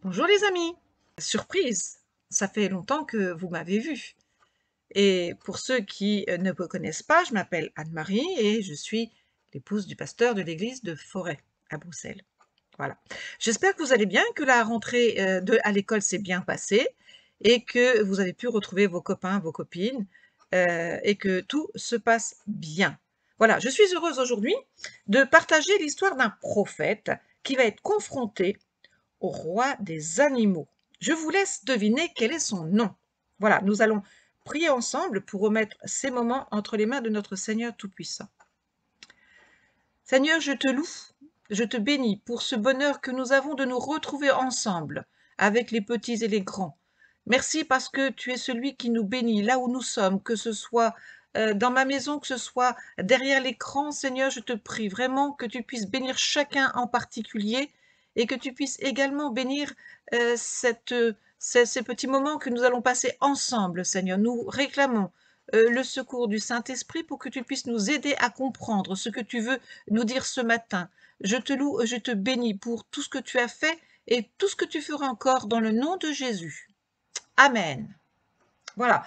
Bonjour les amis! Surprise! Ça fait longtemps que vous m'avez vu. Et pour ceux qui ne me connaissent pas, je m'appelle Anne-Marie et je suis l'épouse du pasteur de l'église de Forêt à Bruxelles. Voilà. J'espère que vous allez bien, que la rentrée à l'école s'est bien passée et que vous avez pu retrouver vos copains, vos copines et que tout se passe bien. Voilà, je suis heureuse aujourd'hui de partager l'histoire d'un prophète qui va être confronté au roi des animaux. Je vous laisse deviner quel est son nom. Voilà, nous allons prier ensemble pour remettre ces moments entre les mains de notre Seigneur Tout-Puissant. Seigneur, je te loue, je te bénis pour ce bonheur que nous avons de nous retrouver ensemble, avec les petits et les grands. Merci parce que tu es celui qui nous bénit là où nous sommes, que ce soit dans ma maison, que ce soit derrière l'écran. Seigneur, je te prie vraiment que tu puisses bénir chacun en particulier et que tu puisses également bénir ces petits moments que nous allons passer ensemble, Seigneur. Nous réclamons le secours du Saint-Esprit pour que tu puisses nous aider à comprendre ce que tu veux nous dire ce matin. Je te loue, je te bénis pour tout ce que tu as fait et tout ce que tu feras encore dans le nom de Jésus. Amen. Voilà,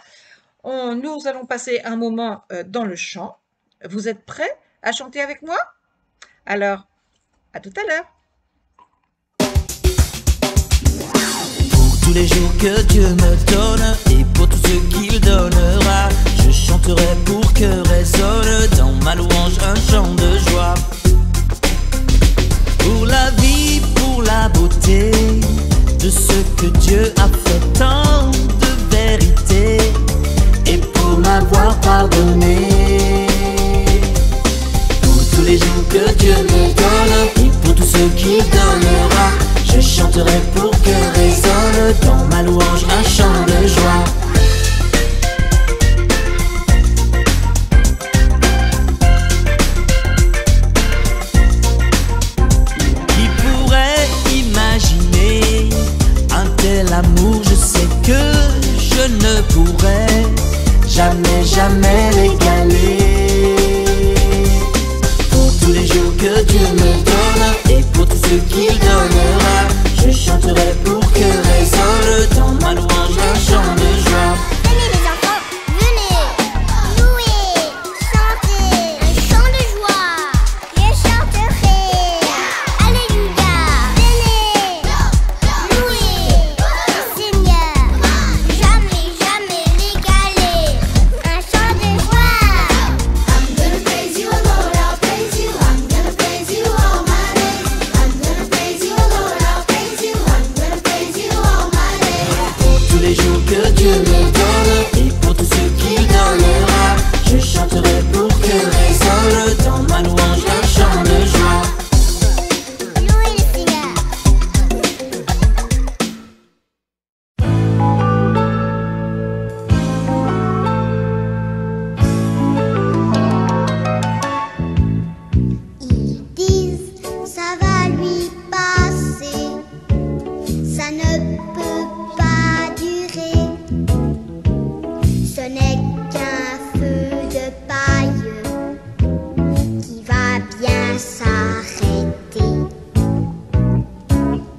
nous allons passer un moment dans le chant. Vous êtes prêts à chanter avec moi? Alors, à tout à l'heure. Tous les jours que Dieu me donne et pour tout ce qu'il donnera, je chanterai pour que résonne dans ma louange un chant de joie. Pour la vie, pour la beauté de ce que Dieu a fait, tant de vérité, et pour m'avoir pardonné. Pour tous les jours que Dieu me donne et pour tout ce qu'il donnera, je chanterai pour que résonne dans ma louange un chant de joie. Qui pourrait imaginer un tel amour? Je sais que je ne pourrais jamais l'égaler. Pour tous les jours que Dieu me donne et pour tout ce qu'il donnera, je chanterai pour que résonne dans ma louange un chant de joie. Venez les enfants, venez, louer, chanter, un chant de joie. Je chanterai, alléluia. Venez, louer le Seigneur, jamais l'égaler, un chant de joie. I'm gonna praise you, Lord, I'll praise you. I'm gonna praise you all my days. I'm gonna praise you, Lord, I'll praise you. I'm gonna praise you all my days. Pour tous les jours que Dieu me donne et pour tout ce qu'il donnera, je chanterai pour que résonne dans ma louange un chant de joie. Louez le Seigneur. Ils disent ça va lui passer, ça ne peut pas durer. Ce n'est qu'un feu de paille qui va bien s'arrêter.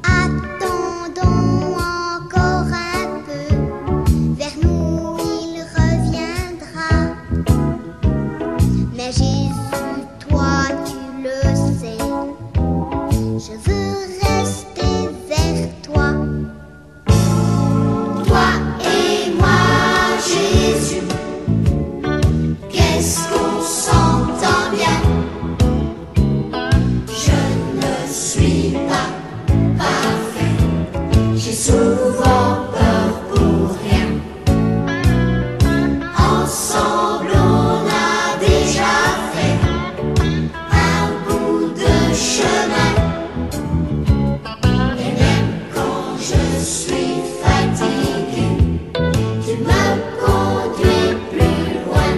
Attendons encore un peu, vers nous il reviendra. Mais Jésus, toi tu le sais, je veux rester vers toi. Toi et moi, Jésus, qu'est-ce qu'on s'entend bien? Je ne suis pas parfait, j'ai souvent peur pour rien. Ensemble on a déjà fait un bout de chemin. Et même quand je suis fatigué, tu me conduis plus loin.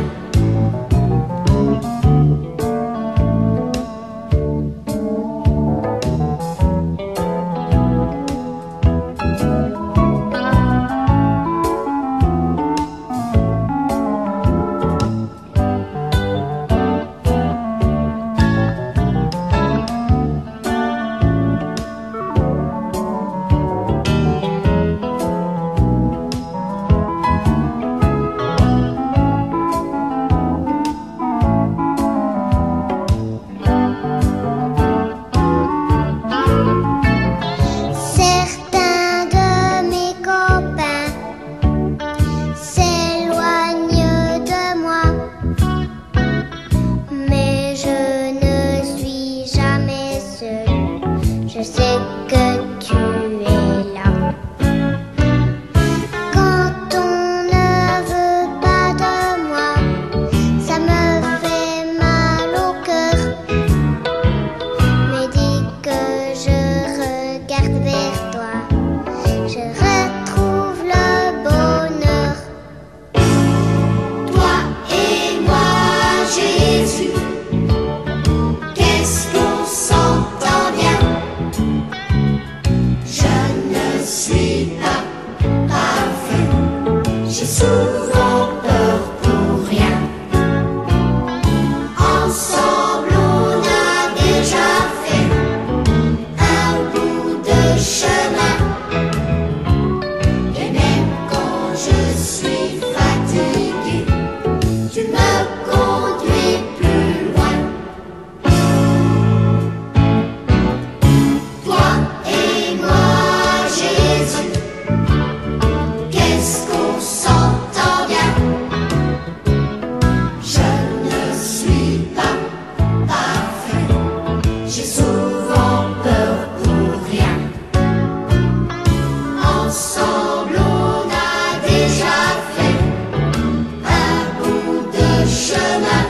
Jésus, qu'est-ce qu'on s'entend bien. Je ne suis pas parfait, j'ai souvent peur pour rien. Ensemble on a déjà fait un bout de chemin. Et même quand je suis fatiguée, tu me conduis plus loin. Toi et moi, Jésus, qu'est-ce qu'on s'entend bien. Je ne suis pas parfait, j'ai souvent peur pour rien. Ensemble on a déjà fait un bout de chemin.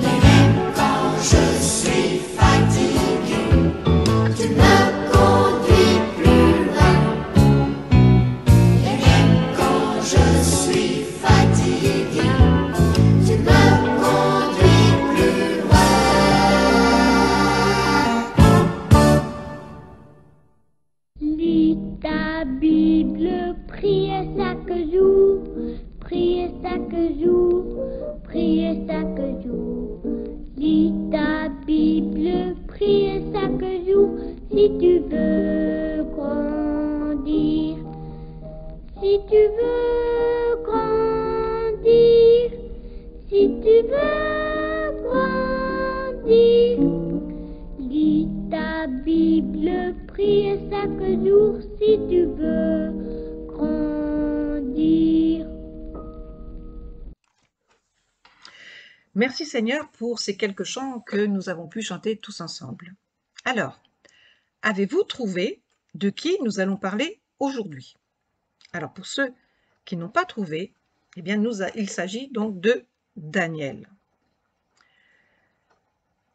Et même quand je suis fatiguée, tu me conduis plus loin. Et même quand je suis fatiguée, tu me conduis plus loin. Lis ta Bible, priez chaque jour, priez chaque jour, priez chaque jour. Lis ta Bible, priez chaque jour, si tu veux grandir. Si tu veux grandir, si tu veux grandir. Lis ta Bible, prie chaque jour si tu veux grandir. Merci Seigneur pour ces quelques chants que nous avons pu chanter tous ensemble. Alors, avez-vous trouvé de qui nous allons parler aujourd'hui? Alors pour ceux qui n'ont pas trouvé, eh bien il s'agit donc de Daniel.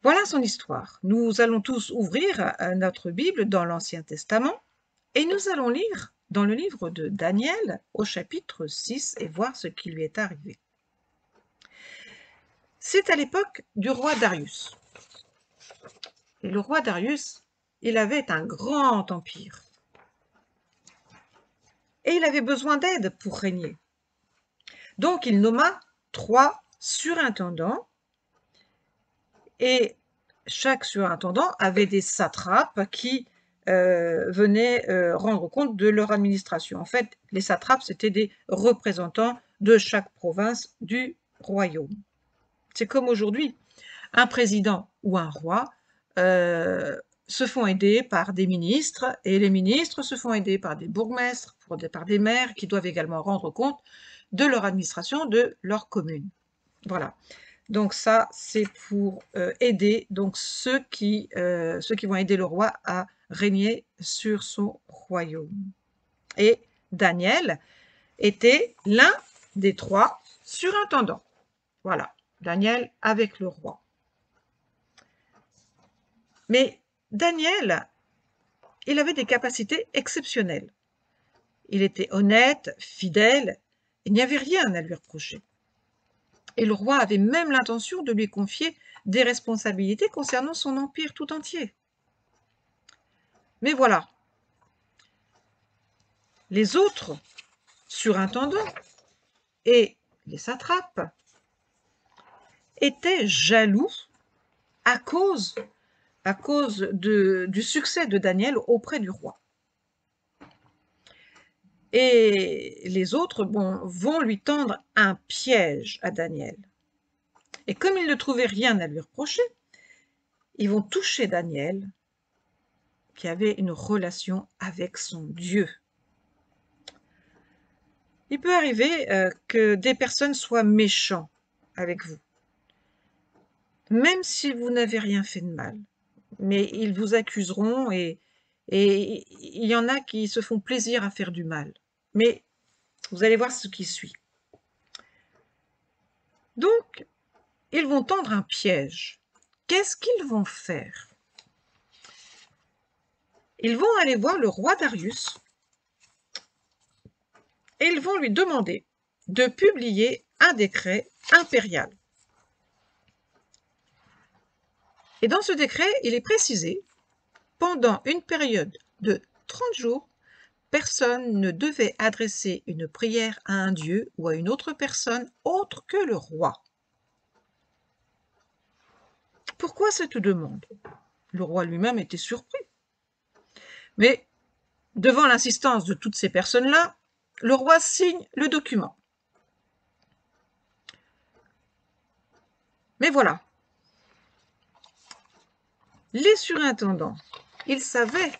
Voilà son histoire. Nous allons tous ouvrir notre Bible dans l'Ancien Testament et nous allons lire dans le livre de Daniel au chapitre 6 et voir ce qui lui est arrivé. C'est à l'époque du roi Darius. Et le roi Darius, il avait un grand empire. Et il avait besoin d'aide pour régner. Donc il nomma 3 surintendants et chaque surintendant avait des satrapes qui venaient rendre compte de leur administration. En fait, les satrapes, c'était des représentants de chaque province du royaume. C'est comme aujourd'hui, un président ou un roi se font aider par des ministres, et les ministres se font aider par des bourgmestres, par des maires qui doivent également rendre compte de leur administration de leur commune. Voilà. Donc ça, c'est pour aider donc ceux qui vont aider le roi à régner sur son royaume. Et Daniel était l'un des 3 surintendants. Voilà, Daniel avec le roi. Mais Daniel, il avait des capacités exceptionnelles. Il était honnête, fidèle, il n'y avait rien à lui reprocher. Et le roi avait même l'intention de lui confier des responsabilités concernant son empire tout entier. Mais voilà, les autres surintendants et les satrapes étaient jaloux à cause du succès de Daniel auprès du roi. Et les autres vont lui tendre un piège à Daniel. Et comme ils ne trouvaient rien à lui reprocher, ils vont toucher Daniel, qui avait une relation avec son Dieu. Il peut arriver que des personnes soient méchants avec vous, même si vous n'avez rien fait de mal. Mais ils vous accuseront et il y en a qui se font plaisir à faire du mal. Mais vous allez voir ce qui suit. Donc, ils vont tendre un piège. Qu'est-ce qu'ils vont faire? Ils vont aller voir le roi Darius et ils vont lui demander de publier un décret impérial. Et dans ce décret, il est précisé, pendant une période de 30 jours, personne ne devait adresser une prière à un dieu ou à une autre personne autre que le roi. Pourquoi cette demande? Le roi lui-même était surpris. Mais devant l'insistance de toutes ces personnes-là, le roi signe le document. Mais voilà, les surintendants, ils savaient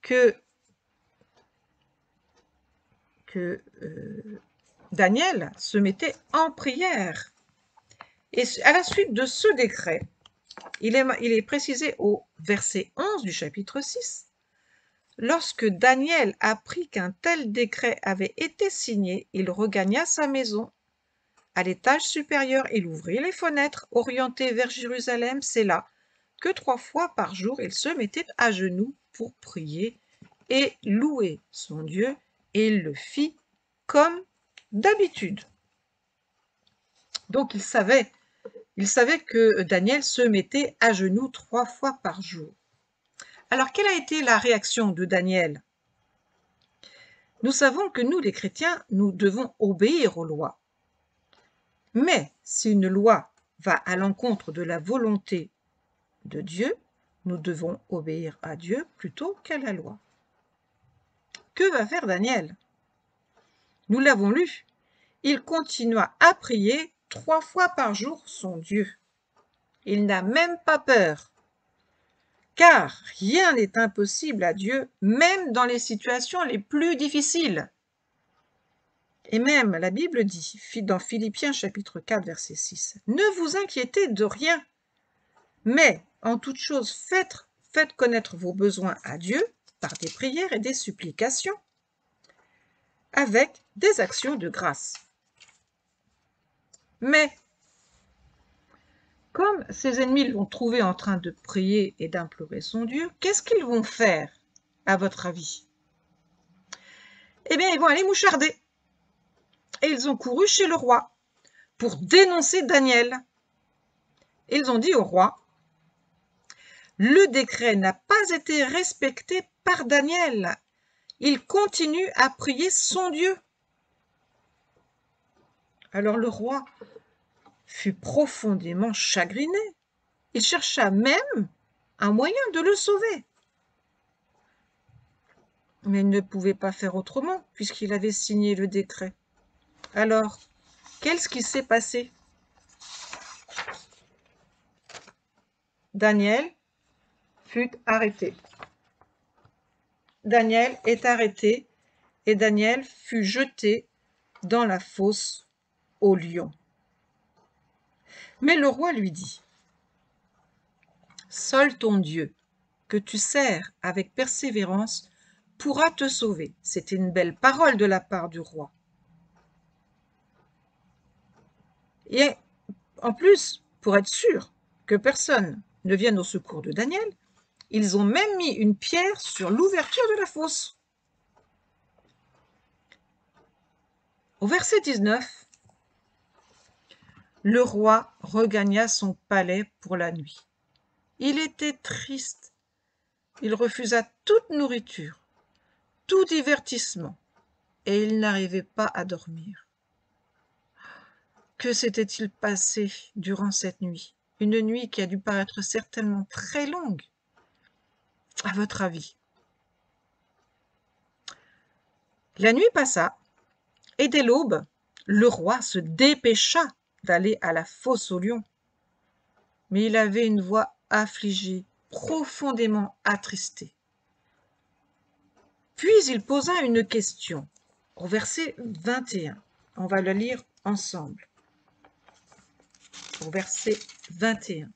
que Daniel se mettait en prière. Et à la suite de ce décret, il est précisé au verset 11 du chapitre 6, lorsque Daniel apprit qu'un tel décret avait été signé, il regagna sa maison. À l'étage supérieur, il ouvrit les fenêtres orientées vers Jérusalem. C'est là que 3 fois par jour, il se mettait à genoux pour prier et louer son Dieu, et il le fit comme d'habitude. Donc il savait que Daniel se mettait à genoux 3 fois par jour. Alors quelle a été la réaction de Daniel? Nous savons que nous, les chrétiens, nous devons obéir aux lois. Mais si une loi va à l'encontre de la volonté de Dieu, nous devons obéir à Dieu plutôt qu'à la loi. Que va faire Daniel? Nous l'avons lu. Il continua à prier 3 fois par jour son Dieu. Il n'a même pas peur, car rien n'est impossible à Dieu, même dans les situations les plus difficiles. Et même la Bible dit, dans Philippiens chapitre 4, verset 6, « Ne vous inquiétez de rien, mais en toute chose faites connaître vos besoins à Dieu par des prières et des supplications, avec des actions de grâce. » Mais, comme ses ennemis l'ont trouvé en train de prier et d'implorer son Dieu, qu'est-ce qu'ils vont faire, à votre avis? Eh bien, ils vont aller moucharder. Et ils ont couru chez le roi pour dénoncer Daniel. Ils ont dit au roi, « Le décret n'a pas été respecté par Daniel. Il continue à prier son Dieu. » Alors le roi fut profondément chagriné. Il chercha même un moyen de le sauver. Mais il ne pouvait pas faire autrement, puisqu'il avait signé le décret. Alors, qu'est-ce qui s'est passé? Daniel fut arrêté. Daniel est arrêté et Daniel fut jeté dans la fosse aux lions. Mais le roi lui dit, « Seul ton Dieu, que tu sers avec persévérance, pourra te sauver. » C'était une belle parole de la part du roi. Et en plus, pour être sûr que personne ne vienne au secours de Daniel, ils ont même mis une pierre sur l'ouverture de la fosse. Au verset 19, le roi regagna son palais pour la nuit. Il était triste. Il refusa toute nourriture, tout divertissement, et il n'arrivait pas à dormir. Que s'était-il passé durant cette nuit? Une nuit qui a dû paraître certainement très longue, à votre avis. La nuit passa, et dès l'aube, le roi se dépêcha d'aller à la fosse aux lions. Mais il avait une voix affligée, profondément attristée. Puis il posa une question, au verset 21. On va le lire ensemble. Au verset 21.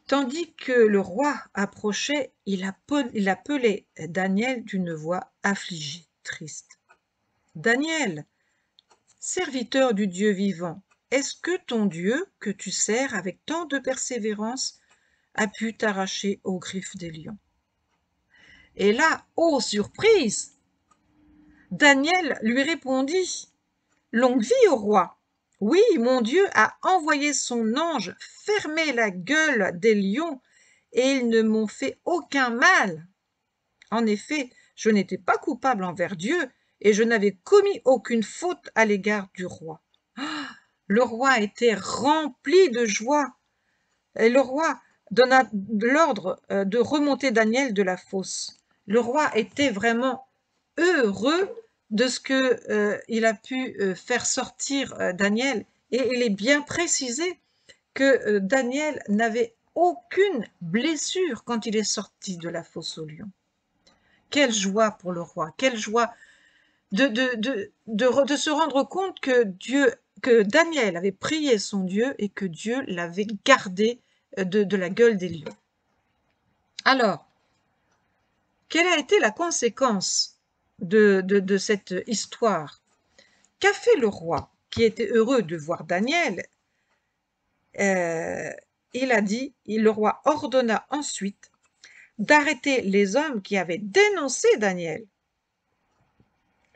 Tandis que le roi approchait, il appelait Daniel d'une voix affligée, triste. « Daniel, serviteur du Dieu vivant, est-ce que ton Dieu, que tu sers avec tant de persévérance, a pu t'arracher aux griffes des lions? » Et là, ô surprise! Daniel lui répondit, « Longue vie au roi, Oui, mon Dieu a envoyé son ange fermer la gueule des lions et ils ne m'ont fait aucun mal. En effet, je n'étais pas coupable envers Dieu et je n'avais commis aucune faute à l'égard du roi. Le roi était rempli de joie et le roi donna l'ordre de remonter Daniel de la fosse. Le roi était vraiment heureux de ce qu'il a pu faire sortir Daniel et il est bien précisé que Daniel n'avait aucune blessure quand il est sorti de la fosse aux lions. Quelle joie pour le roi, quelle joie de se rendre compte que Daniel avait prié son Dieu et que Dieu l'avait gardé de la gueule des lions. Alors, quelle a été la conséquence de cette histoire? Qu'a fait le roi, qui était heureux de voir Daniel? Le roi ordonna ensuite d'arrêter les hommes qui avaient dénoncé Daniel.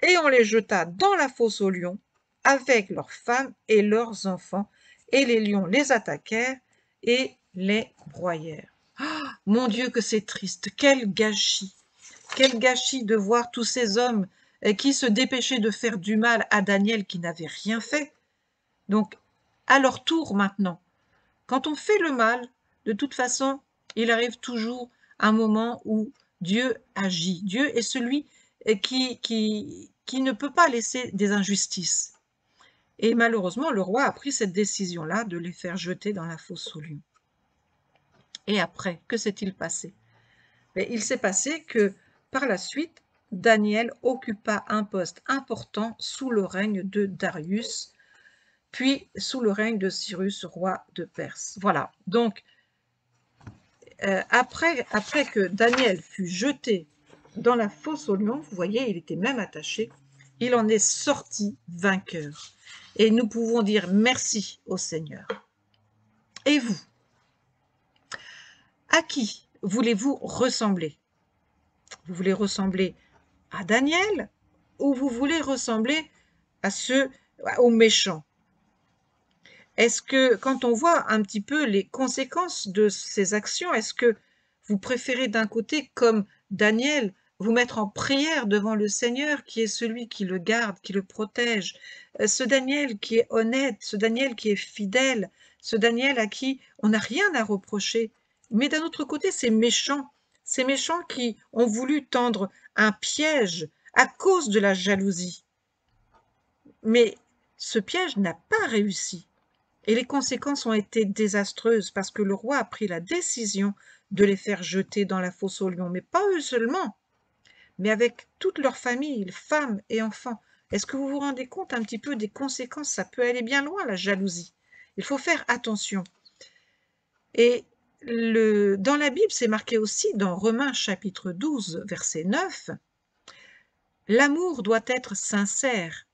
Et on les jeta dans la fosse aux lions, avec leurs femmes et leurs enfants, et les lions les attaquèrent et les broyèrent. Ah, mon Dieu, que c'est triste, quel gâchis de voir tous ces hommes qui se dépêchaient de faire du mal à Daniel qui n'avait rien fait. Donc, à leur tour maintenant, quand on fait le mal, de toute façon, il arrive toujours un moment où Dieu agit. Dieu est celui qui ne peut pas laisser des injustices. Et malheureusement, le roi a pris cette décision-là de les faire jeter dans la fosse aux lions. Et après, que s'est-il passé? Il s'est passé que, par la suite, Daniel occupa un poste important sous le règne de Darius, puis sous le règne de Cyrus, roi de Perse. Voilà, donc, après que Daniel fut jeté dans la fosse aux lions, vous voyez, il était même attaché, il en est sorti vainqueur. Et nous pouvons dire merci au Seigneur. Et vous, à qui voulez-vous ressembler? Vous voulez ressembler à Daniel ou vous voulez ressembler aux méchants? Est-ce que, quand on voit un petit peu les conséquences de ces actions, est-ce que vous préférez d'un côté, comme Daniel, vous mettre en prière devant le Seigneur, qui est celui qui le garde, qui le protège, ce Daniel qui est honnête, ce Daniel qui est fidèle, ce Daniel à qui on n'a rien à reprocher, mais d'un autre côté, ces méchants qui ont voulu tendre un piège à cause de la jalousie. Mais ce piège n'a pas réussi. Et les conséquences ont été désastreuses parce que le roi a pris la décision de les faire jeter dans la fosse aux lions. Mais pas eux seulement, mais avec toute leur famille, femmes et enfants. Est-ce que vous vous rendez compte un petit peu des conséquences? Ça peut aller bien loin, la jalousie. Il faut faire attention. Et dans la Bible, c'est marqué aussi dans Romains chapitre 12, verset 9, « L'amour doit être sincère.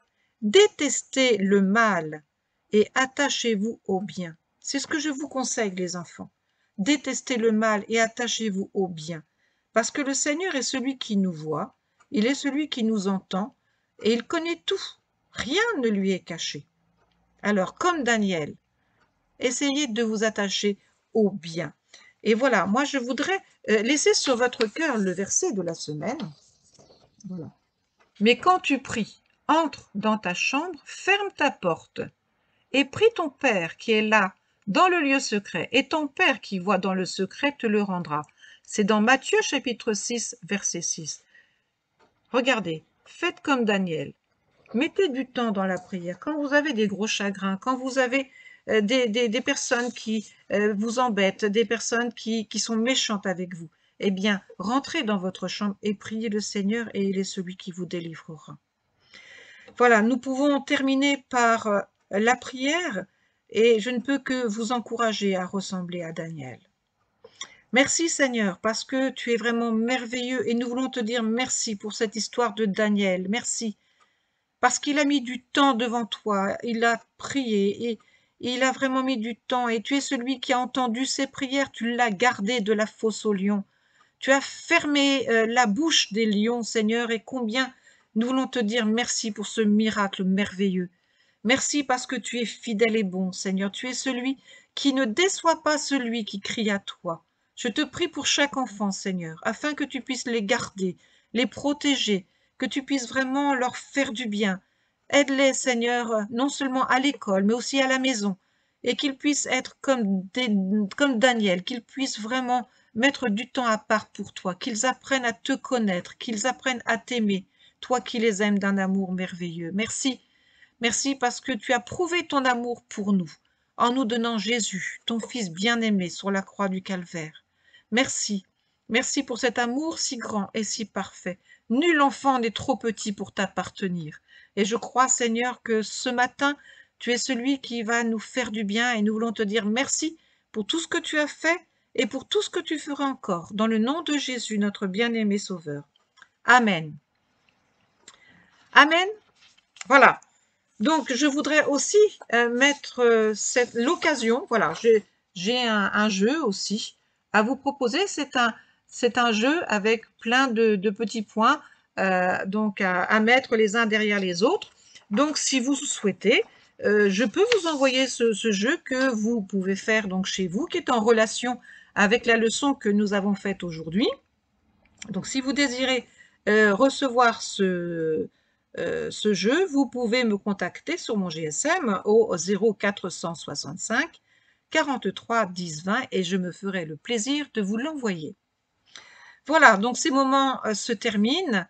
Détestez le mal et attachez-vous au bien. » C'est ce que je vous conseille, les enfants. Détestez le mal et attachez-vous au bien. Parce que le Seigneur est celui qui nous voit, il est celui qui nous entend, et il connaît tout. Rien ne lui est caché. Alors, comme Daniel, essayez de vous attacher au bien. Et voilà, moi je voudrais laisser sur votre cœur le verset de la semaine. Voilà. Mais quand tu pries, entre dans ta chambre, ferme ta porte, et prie ton Père qui est là, dans le lieu secret, et ton Père qui voit dans le secret te le rendra. C'est dans Matthieu chapitre 6, verset 6. Regardez, faites comme Daniel. Mettez du temps dans la prière. Quand vous avez des gros chagrins, quand vous avez des personnes qui vous embêtent, des personnes qui sont méchantes avec vous, eh bien, rentrez dans votre chambre et priez le Seigneur et il est celui qui vous délivrera. Voilà, nous pouvons terminer par la prière et je ne peux que vous encourager à ressembler à Daniel. Merci Seigneur, parce que tu es vraiment merveilleux et nous voulons te dire merci pour cette histoire de Daniel. Merci, parce qu'il a mis du temps devant toi, il a prié et il a vraiment mis du temps et tu es celui qui a entendu ses prières, tu l'as gardé de la fosse aux lions. Tu as fermé la bouche des lions, Seigneur, et combien nous voulons te dire merci pour ce miracle merveilleux. Merci parce que tu es fidèle et bon, Seigneur. Tu es celui qui ne déçoit pas celui qui crie à toi. Je te prie pour chaque enfant, Seigneur, afin que tu puisses les garder, les protéger, que tu puisses vraiment leur faire du bien. Aide-les, Seigneur, non seulement à l'école, mais aussi à la maison, et qu'ils puissent être comme Daniel, qu'ils puissent vraiment mettre du temps à part pour toi, qu'ils apprennent à te connaître, qu'ils apprennent à t'aimer, toi qui les aimes d'un amour merveilleux. Merci. Merci parce que tu as prouvé ton amour pour nous, en nous donnant Jésus, ton Fils bien-aimé, sur la croix du Calvaire. Merci. Merci pour cet amour si grand et si parfait. Nul enfant n'est trop petit pour t'appartenir. Et je crois, Seigneur, que ce matin, tu es celui qui va nous faire du bien et nous voulons te dire merci pour tout ce que tu as fait et pour tout ce que tu feras encore. Dans le nom de Jésus, notre bien-aimé Sauveur. Amen. Amen. Voilà. Donc, je voudrais aussi mettre l'occasion, voilà, j'ai un jeu aussi à vous proposer. C'est un jeu avec plein de petits points donc à mettre les uns derrière les autres. Donc, si vous souhaitez, je peux vous envoyer ce jeu que vous pouvez faire donc chez vous, qui est en relation avec la leçon que nous avons faite aujourd'hui. Donc, si vous désirez recevoir ce jeu, vous pouvez me contacter sur mon GSM au 0465 43 10 20 et je me ferai le plaisir de vous l'envoyer. Voilà, donc ces moments se terminent.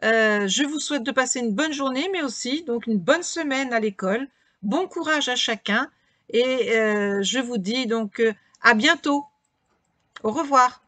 Je vous souhaite de passer une bonne journée, mais aussi donc une bonne semaine à l'école. Bon courage à chacun et je vous dis donc à bientôt. Au revoir.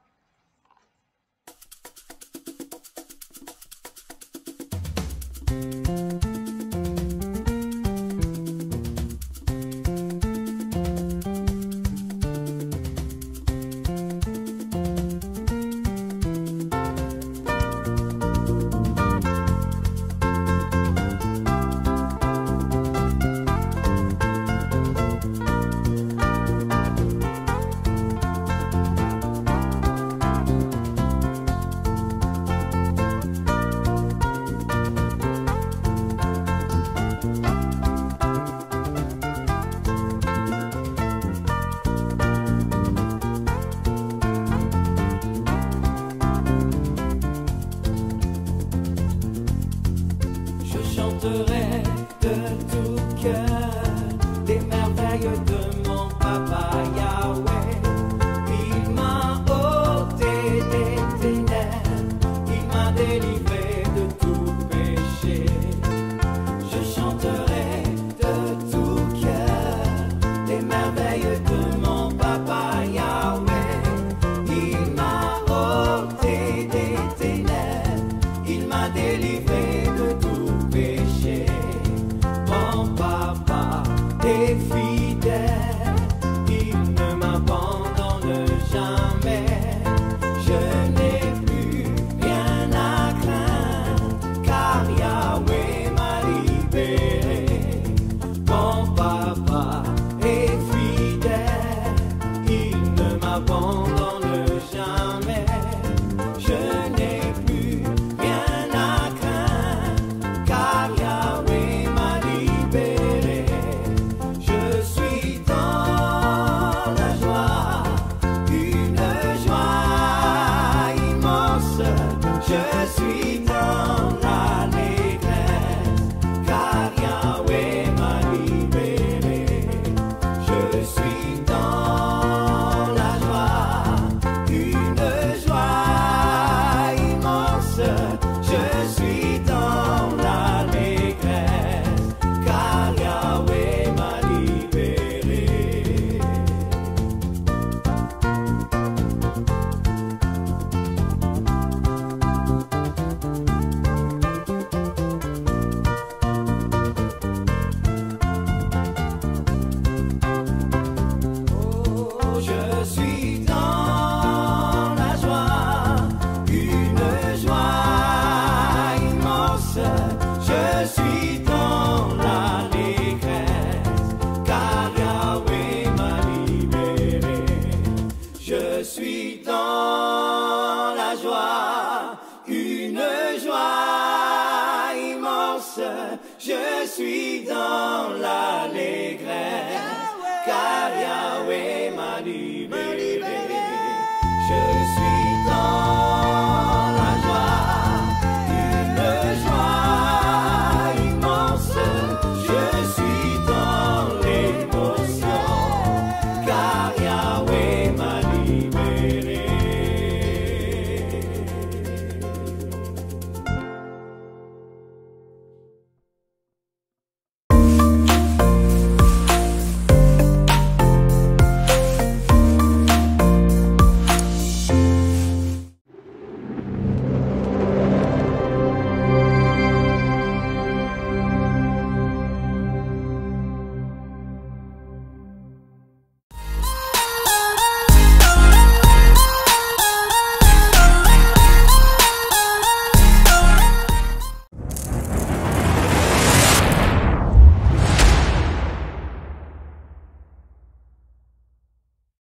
believe